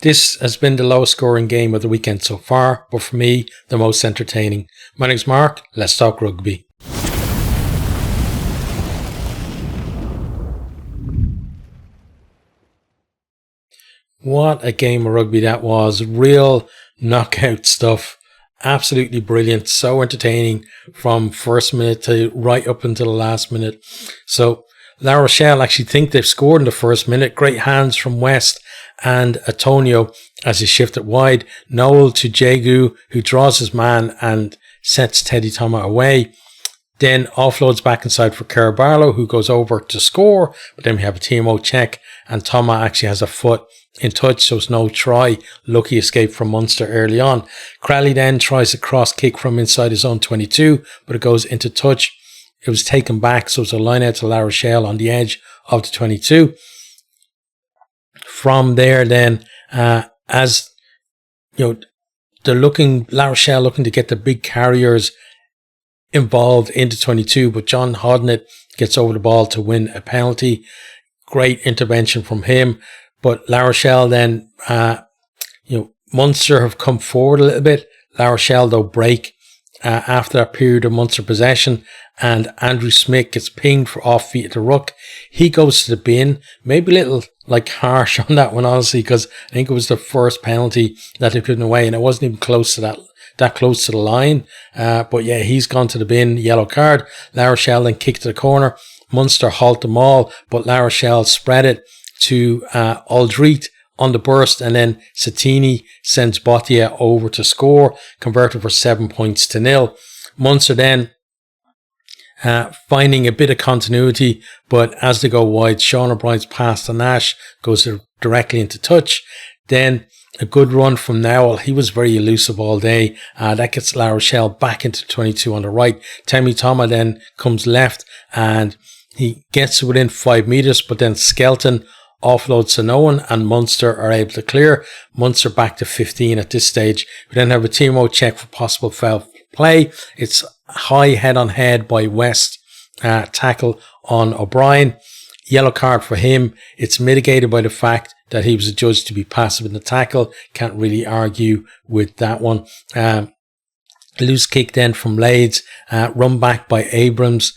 This has been the lowest scoring game of the weekend so far, but for me, the most entertaining. My name's Mark, let's talk rugby. What a game of rugby that was. Real knockout stuff. Absolutely brilliant. So entertaining from first minute to right up until the last minute. So La Rochelle actually think they've scored in the first minute. Great hands from West and Antonio as he shifted wide. Noel to Jagu, who draws his man and sets Teddy Thomas away. Then offloads back inside for Kerr Barlow, who goes over to score. But then we have a TMO check, and Thomas actually has a foot in touch, so it's no try. Lucky escape from Munster early on. Crowley then tries a cross kick from inside his own 22, but it goes into touch. It was taken back, so it's a line out to La Rochelle on the edge of the 22. From there then, as you know, La Rochelle looking to get the big carriers involved into 22, but John Hodnett gets over the ball to win a penalty. Great intervention from him. But La Rochelle then, Munster have come forward a little bit. La Rochelle, though, break after that period of Munster possession. And Andrew Smith gets pinged for off feet at the ruck. He goes to the bin. Maybe a little harsh on that one, honestly, because I think it was the first penalty that they put away. And it wasn't even close to that close to the line. But yeah, he's gone to the bin. Yellow card. La Rochelle then kicked to the corner. Munster halt them all, but La Rochelle spread it to Aldreet on the burst, and then Satini sends Botia over to score, converted for 7 points to 0. Munster then finding a bit of continuity, but as they go wide, Sean O'Brien's pass to Nash goes directly into touch. Then a good run from Nowell. He was very elusive all day. That gets La Rochelle back into 22 on the right. Temi Thomas then comes left and he gets within 5 metres, but then Skelton offloads to no one, and Munster are able to clear. Munster back to 15 at this stage. We then have a TMO check for possible foul play. It's high head on head by West, tackle on O'Brien. Yellow card for him. It's mitigated by the fact that he was adjudged to be passive in the tackle. Can't really argue with that one. Loose kick then from Lades, run back by Abrams.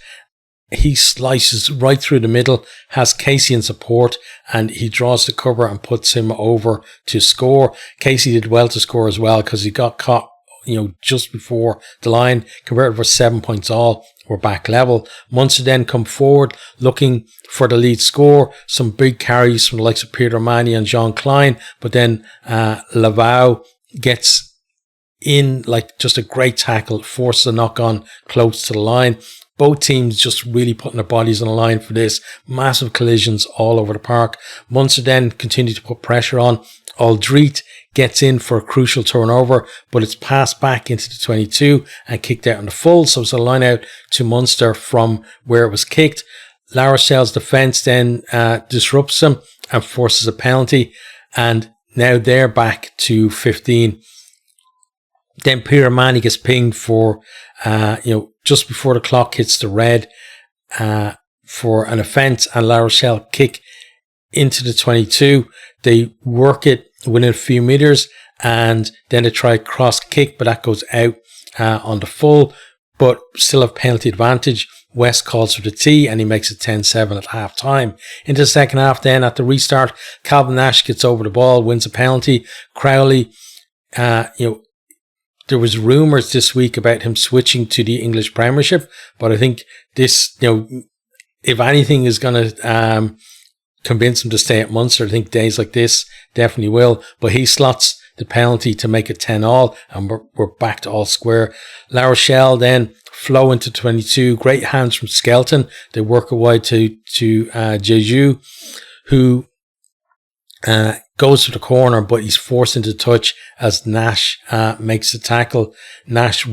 He slices right through the middle, has Casey in support, and he draws the cover and puts him over to score. Casey did well to score as well because he got caught, just before the line, converted for 7 points all. We're back level. Munster then come forward looking for the lead score. Some big carries from the likes of Peter Manny and Jean Klein, but then Lavau gets in just a great tackle, forces a knock on close to the line. Both teams just really putting their bodies on the line for this. Massive collisions all over the park. Munster then continue to put pressure on. Aldreet gets in for a crucial turnover, but it's passed back into the 22 and kicked out on the full. So it's a line out to Munster from where it was kicked. La Rochelle's defence then disrupts them and forces a penalty. And now they're back to 15. Then Peter Manny gets pinged for, just before the clock hits the red for an offence, and La Rochelle kick into the 22. They work it within a few metres, and then they try a cross kick, but that goes out on the full, but still have penalty advantage. West calls for the tee, and he makes it 10-7 at half time. Into the second half then, at the restart, Calvin Nash gets over the ball, wins a penalty. Crowley, there was rumours this week about him switching to the English Premiership, but I think this, if anything is going to convince him to stay at Munster, I think days like this definitely will. But he slots the penalty to make it 10-all, and we're back to all square. La Rochelle then flow into 22. Great hands from Skelton. They work it wide to Jeju, who goes to the corner, but he's forced into touch as Nash makes the tackle. Nash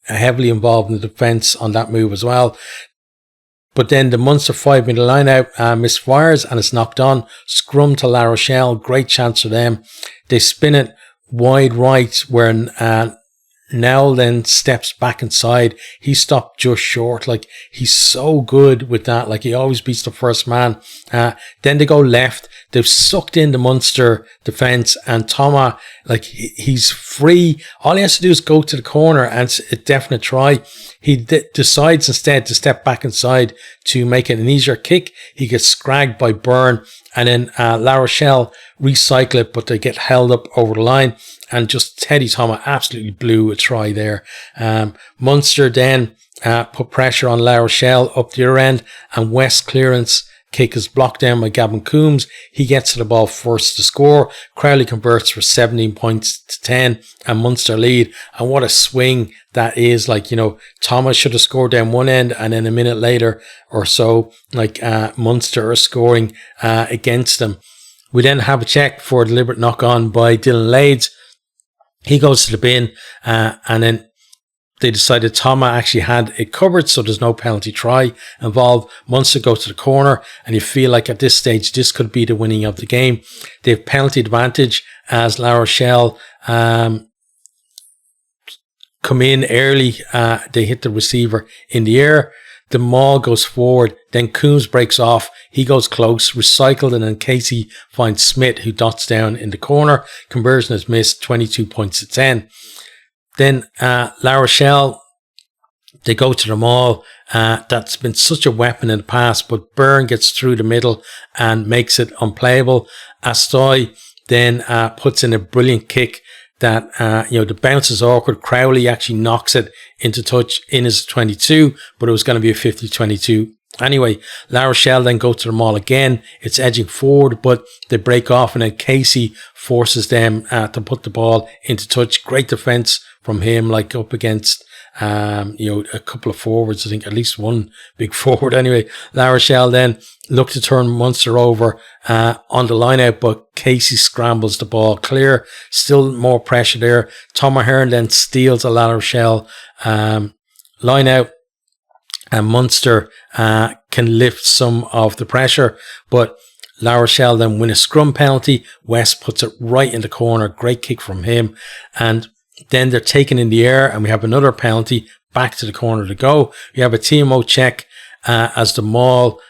heavily involved in the defence on that move as well. But then the Munster 5-minute line out misfires and it's knocked on. Scrum to La Rochelle. Great chance for them. They spin it wide right where Nell then steps back inside. He stopped just short. He's so good with that. He always beats the first man. Then they go left. they've sucked in the Munster defence, and Thomas, like, he's free. All he has to do is go to the corner, and it's a definite try. He decides instead to step back inside to make it an easier kick. He gets scragged by Byrne, and then La Rochelle recycle it, but they get held up over the line, and just Teddy Thomas absolutely blew a try there. Munster then put pressure on La Rochelle up the other end, and West clearance kick is blocked down by Gavin Coombs. He gets to the ball first to score. Crowley converts for 17 points to 10, and Munster lead. And what a swing that is. Like, you know, Thomas should have scored down one end, and then a minute later or so, like, Munster are scoring against them. We then have a check for a deliberate knock on by Dylan Lades. He goes to the bin, and then they decided Thomas actually had it covered, so there's no penalty try involved. Munster go to the corner, and you feel like at this stage this could be the winning of the game. They have penalty advantage as La Rochelle come in early. They hit the receiver in the air. The maul goes forward, then Coombs breaks off. He goes close, recycled, and then Casey finds Smith, who dots down in the corner. Conversion is missed, 22 points to 10. Then La Rochelle, they go to the maul. That's been such a weapon in the past, but Byrne gets through the middle and makes it unplayable. Astoy then puts in a brilliant kick that, the bounce is awkward. Crowley actually knocks it into touch in his 22, but it was going to be a 50-22. Anyway, La Rochelle then go to the maul again. It's edging forward, but they break off, and then Casey forces them to put the ball into touch. Great defense from him, like up against, a couple of forwards. I think at least one big forward. Anyway, La Rochelle then look to turn Munster over on the line out, but Casey scrambles the ball clear. Still more pressure there. Tom Ahern then steals a La Rochelle line out, and Munster can lift some of the pressure, but La Rochelle then win a scrum penalty. West puts it right in the corner. Great kick from him, and then they're taken in the air, and we have another penalty back to the corner to go. We have a TMO check as the maul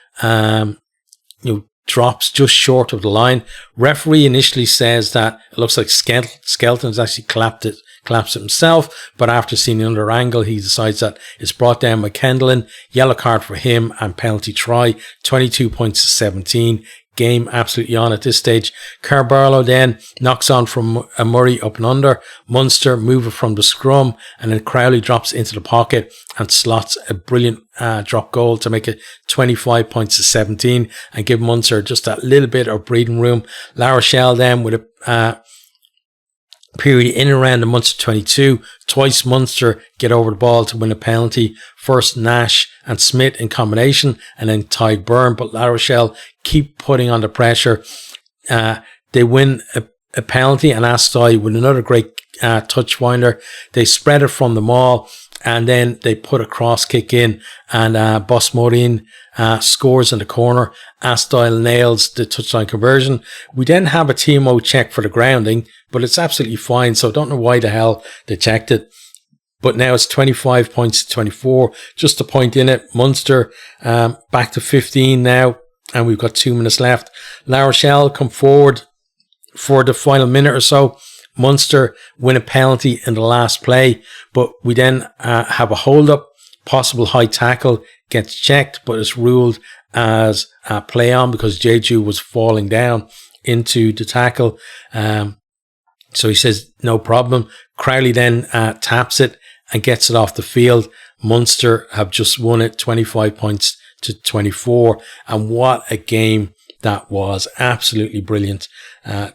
drops just short of the line. Referee initially says that it looks like Skelton's actually collapsed it himself, but after seeing another angle, he decides that it's brought down by Kendallin. Yellow card for him and penalty try. 22 points to 17. Game absolutely on at this stage. Carbarlow then knocks on from a Murray up and under. Munster move it from the scrum, and then Crowley drops into the pocket and slots a brilliant drop goal to make it 25 points to 17 and give Munster just that little bit of breathing room. La Rochelle then with a period in and around the Munster 22. Twice Munster get over the ball to win a penalty. First Nash and Smith in combination, and then Tadhg Byrne, but La Rochelle keep putting on the pressure. They win a penalty, and Astoy with another great touch finder. They spread it from the maul, and then they put a cross kick in, and Bosmorin scores in the corner. Astoy nails the touchline conversion. We then have a TMO check for the grounding, but it's absolutely fine, so I don't know why the hell they checked it. But now it's 25 points to 24, just a point in it. Munster back to 15 now, and we've got 2 minutes left. La Rochelle come forward for the final minute or so. Munster win a penalty in the last play, but we then have a hold-up. Possible high tackle gets checked, but it's ruled as play on because Jeju was falling down into the tackle. So he says, no problem. Crowley then taps it and gets it off the field. Munster have just won it 25 points to 24. And what a game that was. Absolutely brilliant.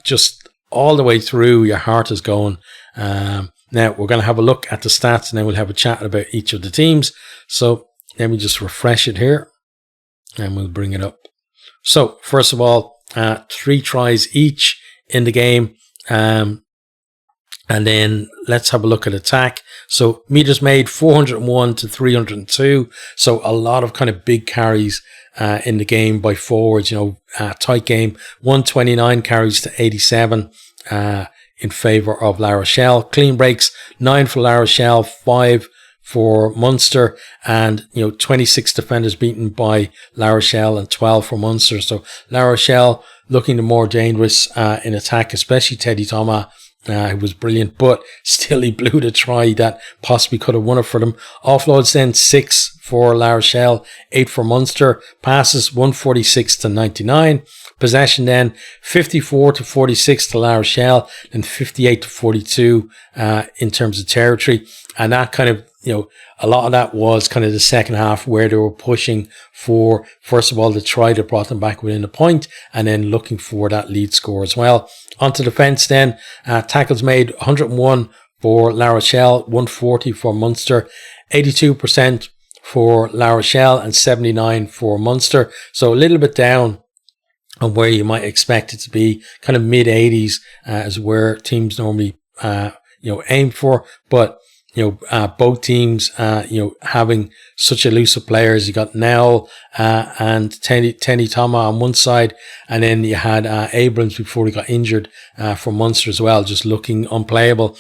Just all the way through, your heart is going. Now we're going to have a look at the stats, and then we'll have a chat about each of the teams. So let me just refresh it here, and we'll bring it up. So first of all, 3 tries each in the game. And then let's have a look at attack. So meters made 401 to 302. So a lot of kind of big carries in the game by forwards, tight game. 129 carries to 87 in favor of La Rochelle. Clean breaks, 9 for La Rochelle, 5 for Munster, and 26 defenders beaten by La Rochelle and 12 for Munster. So La Rochelle looking the more dangerous in attack, especially Teddy Thomas. Who was brilliant, but still he blew the try that possibly could have won it for them. Offloads then 6 for La Rochelle, 8 for Munster. Passes 146 to 99. Possession then 54 to 46 to La Rochelle, and 58 to 42 in terms of territory. And that kind of, a lot of that was kind of the second half where they were pushing for, first of all, the try that brought them back within a point, and then looking for that lead score as well. Onto defence then, tackles made 101 for La Rochelle, 140 for Munster, 82% for La Rochelle and 79 for Munster. So a little bit down on where you might expect it to be. Kind of mid 80s is where teams normally aim for, but both teams, having such elusive players. You got Nell and Tenny Thomas on one side, and then you had Abrams before he got injured for Munster as well, just looking unplayable.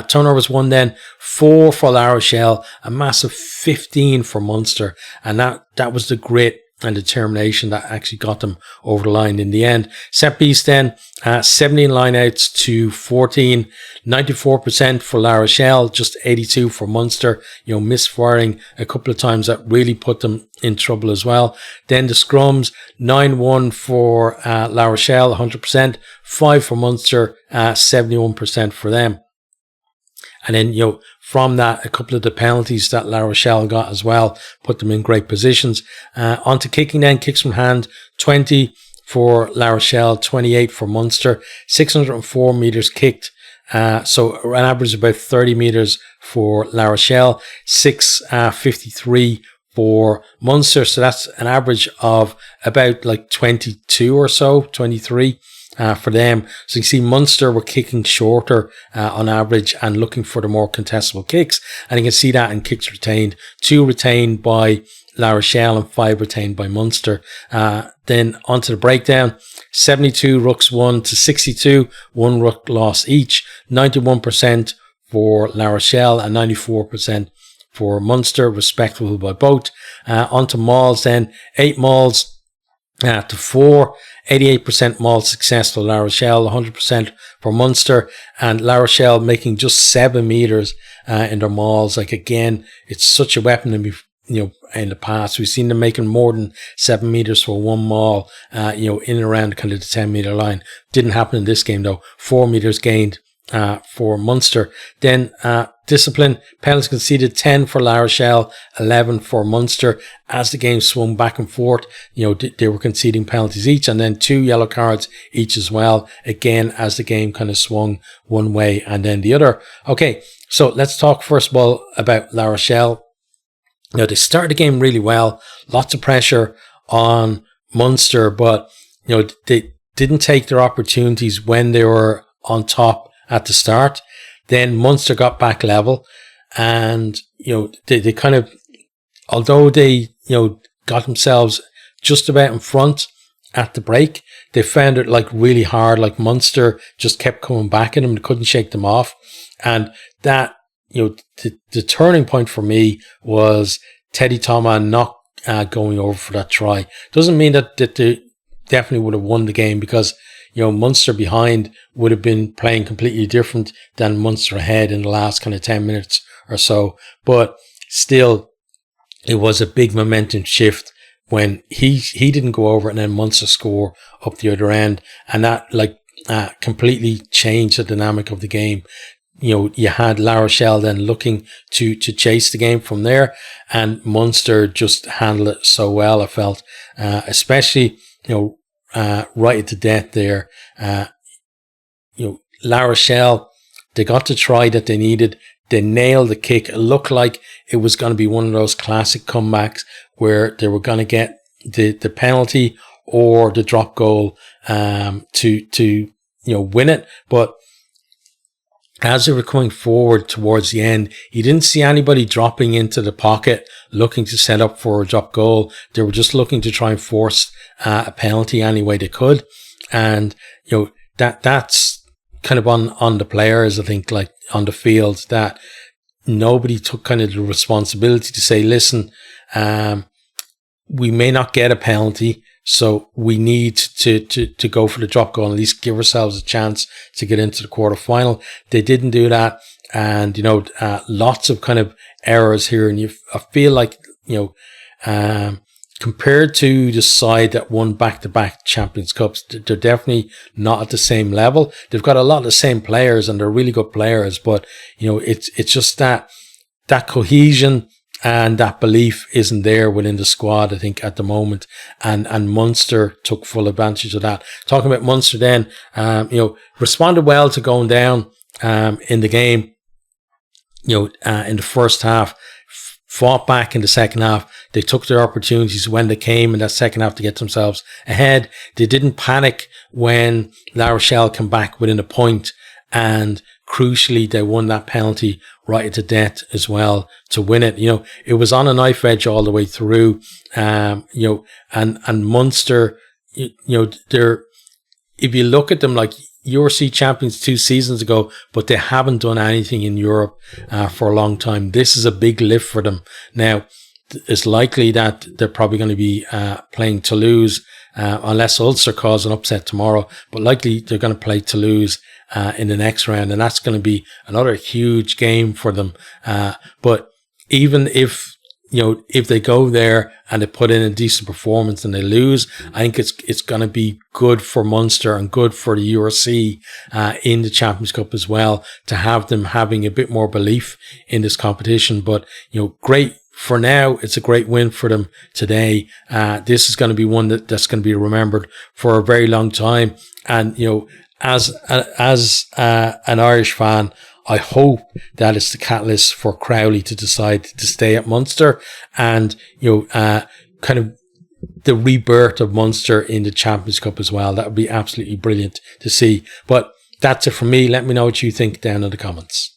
Turnovers 1 then, 4 for La Rochelle, a massive 15 for Munster, and that was the grit and determination that actually got them over the line in the end. Set piece then, 17 lineouts to 14, 94% for La Rochelle, just 82 for Munster. Misfiring a couple of times that really put them in trouble as well. Then the scrums, 9-1 for La Rochelle, 100%, 5 for Munster, 71% for them. And then, from that, a couple of the penalties that La Rochelle got as well put them in great positions. Onto kicking then, kicks from hand, 20 for La Rochelle, 28 for Munster, 604 metres kicked. So an average of about 30 metres for La Rochelle, 653 for Munster. So that's an average of about like 22 or so, 23. For them. So you can see Munster were kicking shorter on average and looking for the more contestable kicks. And you can see that in kicks retained. 2 retained by La Rochelle and 5 retained by Munster. Then onto the breakdown. 72 rucks won to 62. 1 ruck loss each. 91% for La Rochelle and 94% for Munster. Respectable by both. Onto mauls then. 8 mauls to 4. 88% maul success for La Rochelle, 100% for Munster, and La Rochelle making just 7 metres in their mauls. Like, again, it's such a weapon in the past. We've seen them making more than 7 metres for one maul, in and around kind of the 10 metre line. Didn't happen in this game though. 4 metres gained for Munster. Then discipline, penalties conceded, 10 for La Rochelle, 11 for Munster. As the game swung back and forth, they were conceding penalties each, and then 2 yellow cards each as well. Again, as the game kind of swung one way and then the other. Okay, so let's talk first of all about La Rochelle. They started the game really well, lots of pressure on Munster, but they didn't take their opportunities when they were on top at the start. Then Munster got back level, and they kind of, although they got themselves just about in front at the break, they found it like really hard. Like, Munster just kept coming back at them, they couldn't shake them off. And that, the turning point for me was Teddy Thomas not going over for that try. Doesn't mean that they definitely would have won the game, because Munster behind would have been playing completely different than Munster ahead in the last kind of 10 minutes or so. But still, it was a big momentum shift when he didn't go over and then Munster score up the other end. And that completely changed the dynamic of the game. You had La Rochelle then looking to chase the game from there, and Munster just handled it so well, I felt, especially, right at the death there. La Rochelle, they got the try that they needed. They nailed the kick. It looked like it was going to be one of those classic comebacks where they were going to get the penalty or the drop goal to win it. But as they were coming forward towards the end, you didn't see anybody dropping into the pocket looking to set up for a drop goal. They were just looking to try and force a penalty any way they could. And, that's kind of on the players, I think, like on the field, that nobody took kind of the responsibility to say, listen, we may not get a penalty, So we need to go for the drop goal and at least give ourselves a chance to get into the quarter final. They didn't do that. And, lots of kind of errors here. And I feel like, compared to the side that won back-to-back Champions Cups, they're definitely not at the same level. They've got a lot of the same players and they're really good players, but it's just that cohesion and that belief isn't there within the squad, I think, at the moment. And Munster took full advantage of that. Talking about Munster then, responded well to going down in the game, in the first half, fought back in the second half. They took their opportunities when they came in that second half to get themselves ahead. They didn't panic when La Rochelle came back within a point, and crucially, they won that penalty right at the death as well to win it. It was on a knife edge all the way through. And Munster, they're, if you look at them like URC champions 2 seasons ago, but they haven't done anything in Europe for a long time. This is a big lift for them. Now, it's likely that they're probably going to be playing Toulouse, unless Ulster cause an upset tomorrow, but likely they're going to play Toulouse in the next round, and that's going to be another huge game for them. But even if they go there and they put in a decent performance and they lose, I think it's going to be good for Munster and good for the URC in the Champions Cup as well, to have them having a bit more belief in this competition. But great. For now, it's a great win for them today. This is going to be one that's going to be remembered for a very long time. And, as an Irish fan, I hope that it's the catalyst for Crowley to decide to stay at Munster, and, kind of the rebirth of Munster in the Champions Cup as well. That would be absolutely brilliant to see. But that's it from me. Let me know what you think down in the comments.